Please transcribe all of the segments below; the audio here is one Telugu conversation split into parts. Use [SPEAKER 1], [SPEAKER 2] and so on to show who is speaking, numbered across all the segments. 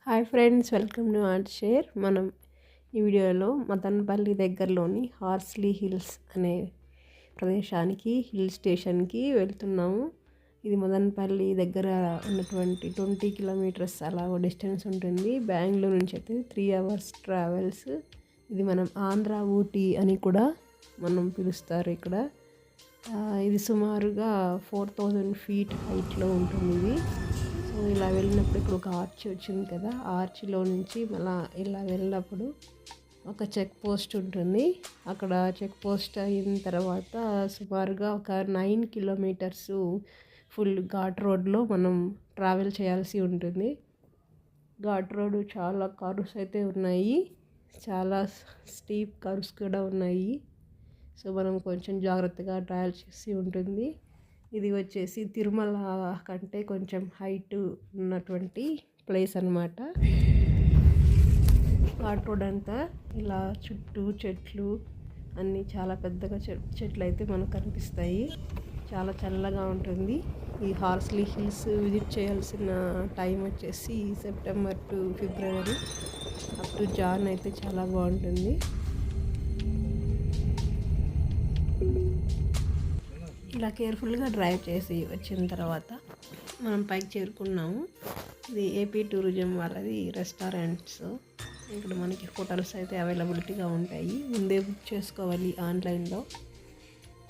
[SPEAKER 1] Hi friends, welcome to art share. మనం ఈ వీడియోలో మదనపల్లి దగ్గరలోని హార్స్లీ హిల్స్ అనే ప్రదేశానికి, హిల్ స్టేషన్కి వెళ్తున్నాము. ఇది మదనపల్లి దగ్గర ఉన్నటువంటి 20 కిలోమీటర్స్ అలా డిస్టెన్స్ ఉంటుంది. బెంగళూరు నుంచి అయితే 3 hours ట్రావెల్స్. ఇది మనం ఆంధ్ర ఊటీ అని కూడా మనం పిలుస్తారు ఇక్కడ. ఇది సుమారుగా 4000 feet హైట్లో ఉంటుంది ఇది. సో ఇలా వెళ్ళినప్పుడు ఇక్కడ ఒక ఆర్చ్ వచ్చింది కదా, ఆర్చ్లో నుంచి మళ్ళీ ఇలా వెళ్ళినప్పుడు ఒక చెక్ పోస్ట్ ఉంటుంది. అక్కడ చెక్ పోస్ట్ అయిన తర్వాత సుమారుగా ఒక 9 kilometers ఫుల్ ఘాట్ రోడ్లో మనం ట్రావెల్ చేయాల్సి ఉంటుంది. ఘాట్ రోడ్ చాలా కర్వ్స్ అయితే ఉన్నాయి, చాలా స్టీప్ కర్వ్స్ కూడా ఉన్నాయి. సో మనం కొంచెం జాగ్రత్తగా ట్రావెల్ చేసి ఉంటుంది. ఇది వచ్చేసి తిరుమల కంటే కొంచెం హైట్ ఉన్నటువంటి ప్లేస్ అన్నమాట. ఘాట్ రోడ్ అంతా ఇలా చుట్టూ చెట్లు అన్నీ చాలా పెద్దగా చెట్లు అయితే మనకు కనిపిస్తాయి. చాలా చల్లగా ఉంటుంది. ఈ హార్స్లీ హిల్స్ విజిట్ చేయాల్సిన టైం వచ్చేసి September to February up to Jan అయితే చాలా బాగుంటుంది. ఇలా కేర్ఫుల్గా డ్రైవ్ చేసి వచ్చిన తర్వాత మనం పైకి చేరుకున్నాము. ఇది ఏపీ టూరిజం వాళ్ళది రెస్టారెంట్స్. ఇక్కడ మనకి హోటల్స్ అయితే అవైలబిలిటీగా ఉంటాయి. ముందే బుక్ చేసుకోవాలి ఆన్లైన్లో.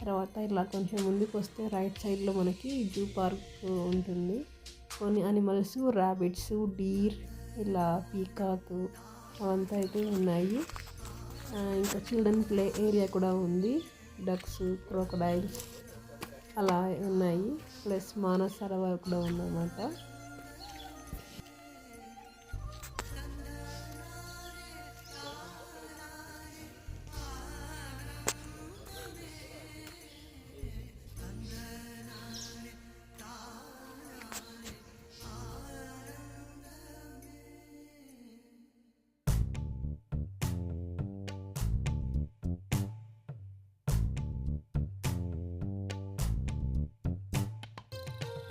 [SPEAKER 1] తర్వాత ఇలా కొంచెం ముందుకు వస్తే రైట్ సైడ్లో మనకి జూ పార్క్ ఉంటుంది. కొన్ని అనిమల్స్, ర్యాబిట్స్, డీర్, ఇలా పీకాక్ అవంతా అయితే ఉన్నాయి. ఇంకా చిల్డ్రన్ ప్లే ఏరియా కూడా ఉంది. డక్స్, క్రోకడైల్స్ అలా ఉన్నాయి. ప్లస్ మానస సరోవర్ కూడా ఉందన్నమాట.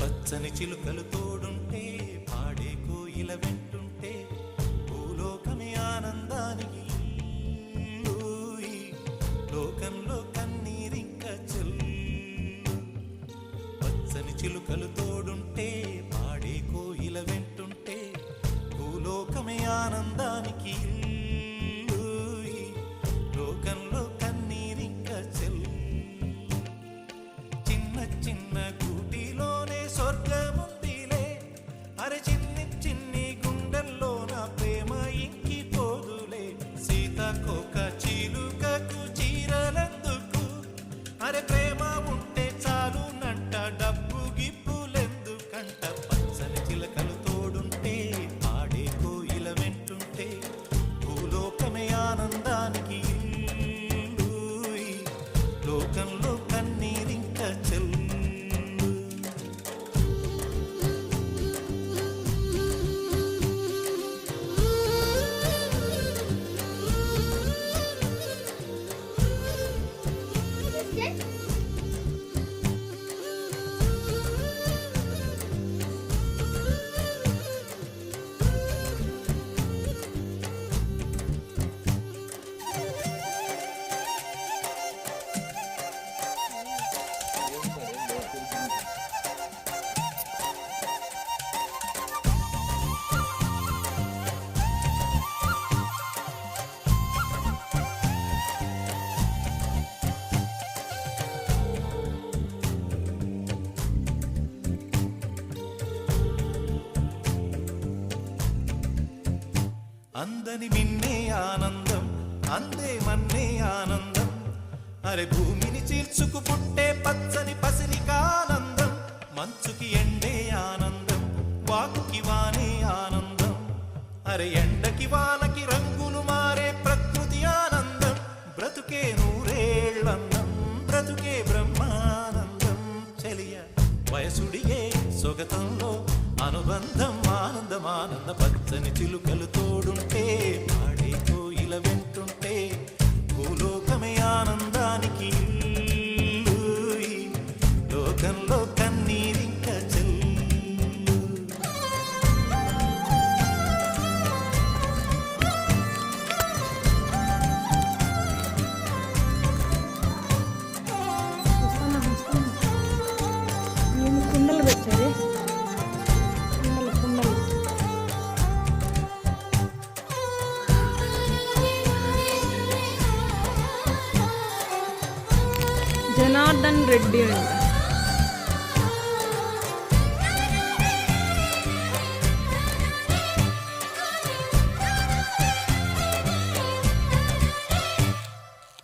[SPEAKER 2] పచ్చని చిలుకలు తోడుంటే, పాడే కోయిల వెంటుంటే, భూలోకమే ఆనందానికి లోకంలో కన్నీరింక చెల్లు. పచ్చని చిలుకలు తోడుంటే, పాడే కోయిల వెంటుంటే, భూలోకమే ఆనందానికి లోకంలో కన్నీరింక చెల్లు. చిన్న చిన్న గూటిలోనే స్వర్గముందిలే, అరే చిన్ని చిన్ని గుండెల్లో నా ప్రేమ ఇంకిపోదులే. సీతాకోక చిలుకకు చీరలెందుకు, అరే ప్రేమ ఉంటే చాలునంట, డబ్బు గిప్పులెందుకంట. పచ్చని చిలకలు తోడుంటే, పాడే కోయిల వెంటుంటే, భూలోకమే ఆనందానికి లోకంలో కన్నీరింక చెల్లు. అందని మిన్నే ఆనందం, అందే మన్నే ఆనందం, అరే భూమిని చీల్చుకు పుట్టే పచ్చని పసిరికానందం. మంచుకి ఎండే ఆనందం, వాకుకి వానే ఆనందం, అరే ఎండకి వానకి రంగులు మారే ప్రకృతి ఆనందం. బ్రతుకే నూరేళ్ళందం, బ్రతుకే బ్రహ్మానందం. చెలియ వయసుడిగే సొగతంలో అనుబంధం, ఆనందం ఆనంద. పచ్చని చిలుకలు తోడుంటే, పాడే కోయిల వెంటుంటే, భూలోకమే ఆనందానికి లోకంలో కన్నీరింక చెల్లు.
[SPEAKER 1] జనార్దన్ రెడ్డి అంట.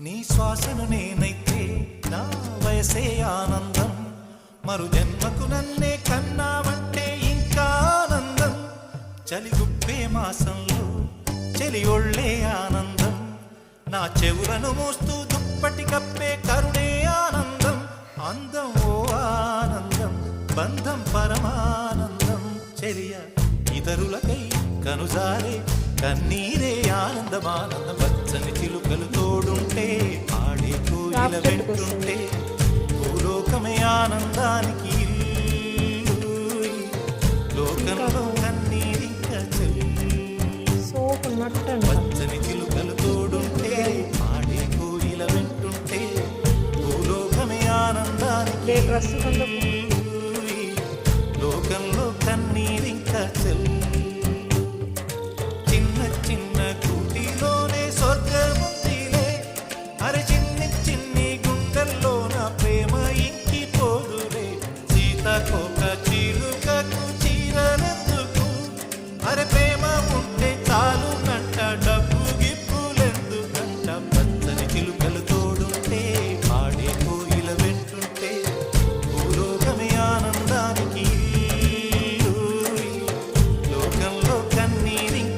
[SPEAKER 2] నీ శ్వాసను నేనైతే నా వయసే ఆనందం, మరు జన్మకు నన్నే కన్నావంటే ఇంకా ఆనందం. చలిగుప్పే మాసంలో చెలి ఒళ్ళే ఆనందం, నా చెవులను మోస్తూ దుప్పటి కప్పే కరుణే ఆనందం. అందం ఓ ఆనందం, బంధం పరమానందం. చెలియ ఇతరులకై కనుజారే కన్నీరే ఆనందమానందం. పచ్చని చిలుకలు తోడుంటే ఆడే కోయిల వెంటుంటే భూలోకమే ఆనందానికి ఇల్లు. లోకంలో కన్నీరింక పచ్చని చిలుకలు తోడుంటే ఆడే కోయిల వెంటుంటే భూలోకమే ఆనందానికి ఇల్లు. లోకంలో కన్నీరింక చిన్న చిన్న కూటిలోనే స్వర్గముందిలే. అరే చిన్ని చిన్ని గుండెల్లో నా ప్రేమ ఇంకిపోదులే. సీతకోక చిలుకకు చీరలెందుకు, అరే ప్రేమ ఉంటే చాలు నంట, డబ్బు గిప్పులెందుకంట. పచ్చని చిలుకలు తోడుంటే ఆడే కోయిల వెంటుంటే భూలోకమే ఆనందానికి ఇల్లు. లోకంలో కన్నీరింక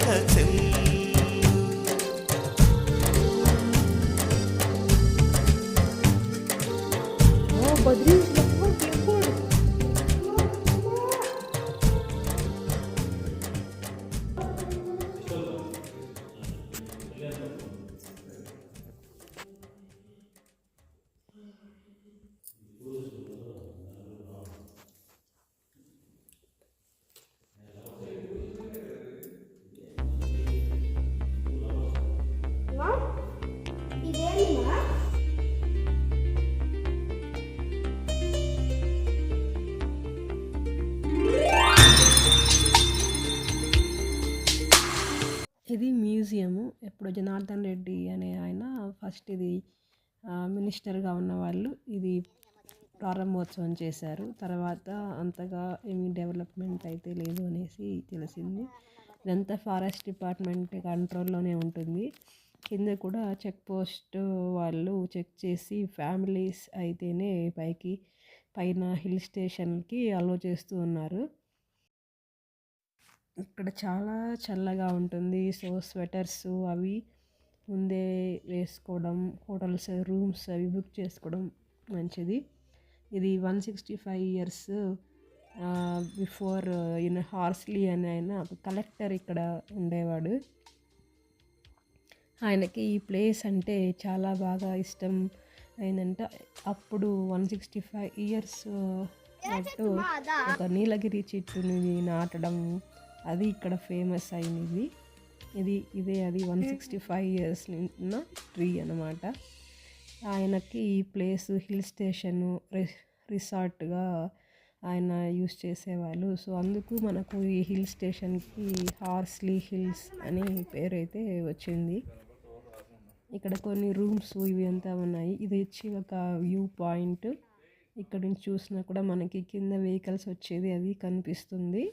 [SPEAKER 1] ఇది మ్యూజియము. ఎప్పుడు జనార్దన్ రెడ్డి అనే ఆయన ఫస్ట్ ఇది మినిస్టర్గా ఉన్న వాళ్ళు ఇది ప్రారంభోత్సవం చేశారు. తర్వాత అంతగా ఏమీ డెవలప్మెంట్ అయితే లేదు అనేసి తెలిసింది. ఇదంతా ఫారెస్ట్ డిపార్ట్మెంట్ కంట్రోల్లోనే ఉంటుంది. కింద కూడా చెక్ పోస్ట్ వాళ్ళు చెక్ చేసి ఫ్యామిలీస్ అయితేనే పైన హిల్ స్టేషన్కి అలో చేస్తూ ఉన్నారు. ఇక్కడ చాలా చల్లగా ఉంటుంది. సో స్వెటర్స్ అవి ముందే వేసుకోవడం, హోటల్స్ రూమ్స్ అవి బుక్ చేసుకోవడం మంచిది. ఇది 165 years బిఫోర్ ఈయన హార్స్లీ అని ఆయన కలెక్టర్ ఇక్కడ ఉండేవాడు. ఆయనకి ఈ ప్లేస్ అంటే చాలా బాగా ఇష్టం అయిందంట. అప్పుడు 165 years అటు ఒక నీలగిరి చెట్టుని నాటడం అది ఇక్కడ ఫేమస్ అయింది. ఇదే అది 165 years ఉన్న ట్రీ అన్నమాట. ఆయనకి ఈ ప్లేస్ హిల్ స్టేషను రిసార్ట్గా ఆయన యూస్ చేసేవాళ్ళు. సో అందుకు మనకు ఈ హిల్ స్టేషన్కి హార్స్లీ హిల్స్ అని పేరు అయితే వచ్చింది. ఇక్కడ కొన్ని రూమ్స్ ఇవి అంతా ఉన్నాయి. ఇది వచ్చి ఒక వ్యూ పాయింట్. ఇక్కడ నుంచి చూసినా కూడా మనకి కింద వెహికల్స్ వచ్చేది అది కనిపిస్తుంది.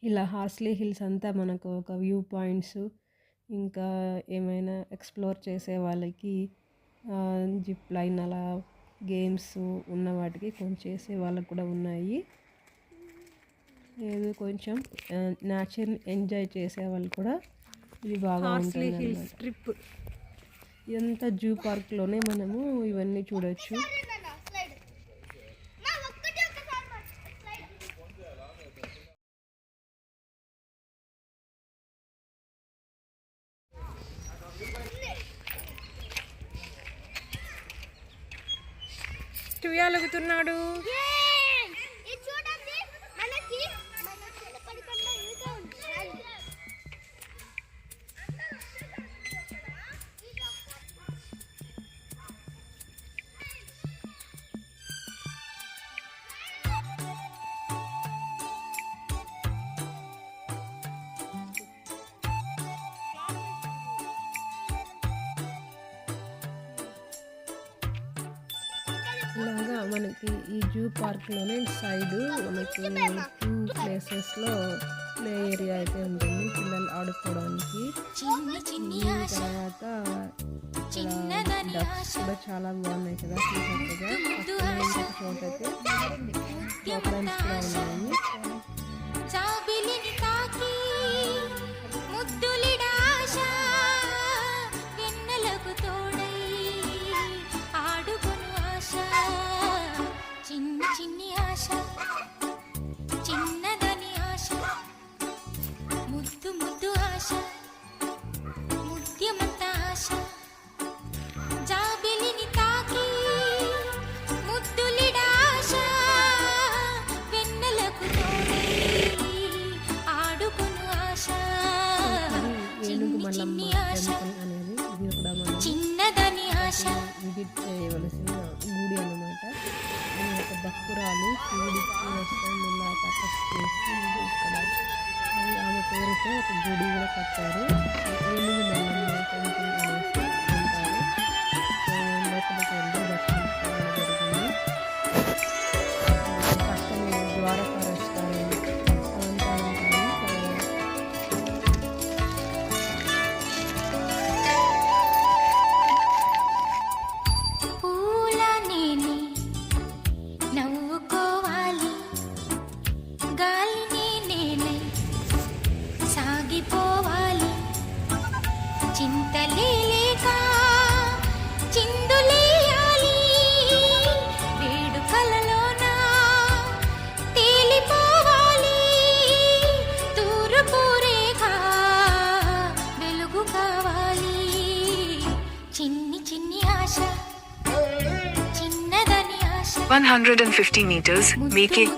[SPEAKER 1] ఇలా హార్స్లీ హిల్స్ అంతా మనకు ఒక వ్యూ పాయింట్స్, ఇంకా ఏమైనా ఎక్స్ప్లోర్ చేసే వాళ్ళకి జిప్ లైన్ అలా గేమ్స్ ఉన్న వాటికి కొంచెం చేసే వాళ్ళకి కూడా ఉన్నాయి. ఏదో కొంచెం నేచర్ని ఎంజాయ్ చేసే వాళ్ళు కూడా ఇది బాగా ఉంటుంది అన్నమాట. ట్రిప్ ఇదంతా జూ పార్క్లోనే మనము ఇవన్నీ చూడొచ్చు. ఉయ్యాలగుతున్నాడు. అలాగా మనకి ఈ జూ పార్క్లోనే సైడు మనకి 2 ప్లేసెస్లో ప్లే ఏరియా అయితే ఉంటుంది పిల్లలు ఆడుకోవడానికి. తర్వాత ఇక్కడ డక్స్ కూడా చాలా బాగున్నాయి కదా చూసినట్టుగా. ఇంకొక చోట అయితే క్రోకడైల్స్ కూడా ఉన్నాయి.
[SPEAKER 3] చిన్ని ఆశ చిన్నదని ఆశ ముద్దు ముద్దు ఆశ ముద్యమంత ఆశ జాబిలిని తాకి ముద్దులిడాశ వెన్నెలకు తోడై ఆడుకును ఆశ
[SPEAKER 1] ఏనుగు మల్లమ్మ టెంపుల్ అనేది ఇది కూడా మనం
[SPEAKER 3] చిన్నదని ఆశ
[SPEAKER 1] విజిట్ చేయవలసిన గుడి అన్నమాట. ఒక భక్తురాలు శివుడికి వస్తుంది ఇలా తపస్సు చేసి ఇక్కడ ఆమె పేరుతో ఒక గుడి కూడా కట్టారు. ఏనుగు మల్లమ్మ టెంపుల్ అనేసి అంటారు. లోపలికి వెళ్ళి దర్శించుకోవడం జరిగింది. పక్కనే ద్వారకా రెస్టారెంట్ అవంతా ఉంటాయి.
[SPEAKER 3] పూల నేనే నవ్వుకోవాలి గాలిని నేనే సాగిపోవాలి చింతలేక చిందులేయాలి వేడుకలలోన తేలిపోవాలి తూర్పు రేఖ వెలుగు కావాలి చిన్ని చిన్ని ఆశ చిన్నదని ఆశ
[SPEAKER 4] 150 meters, make it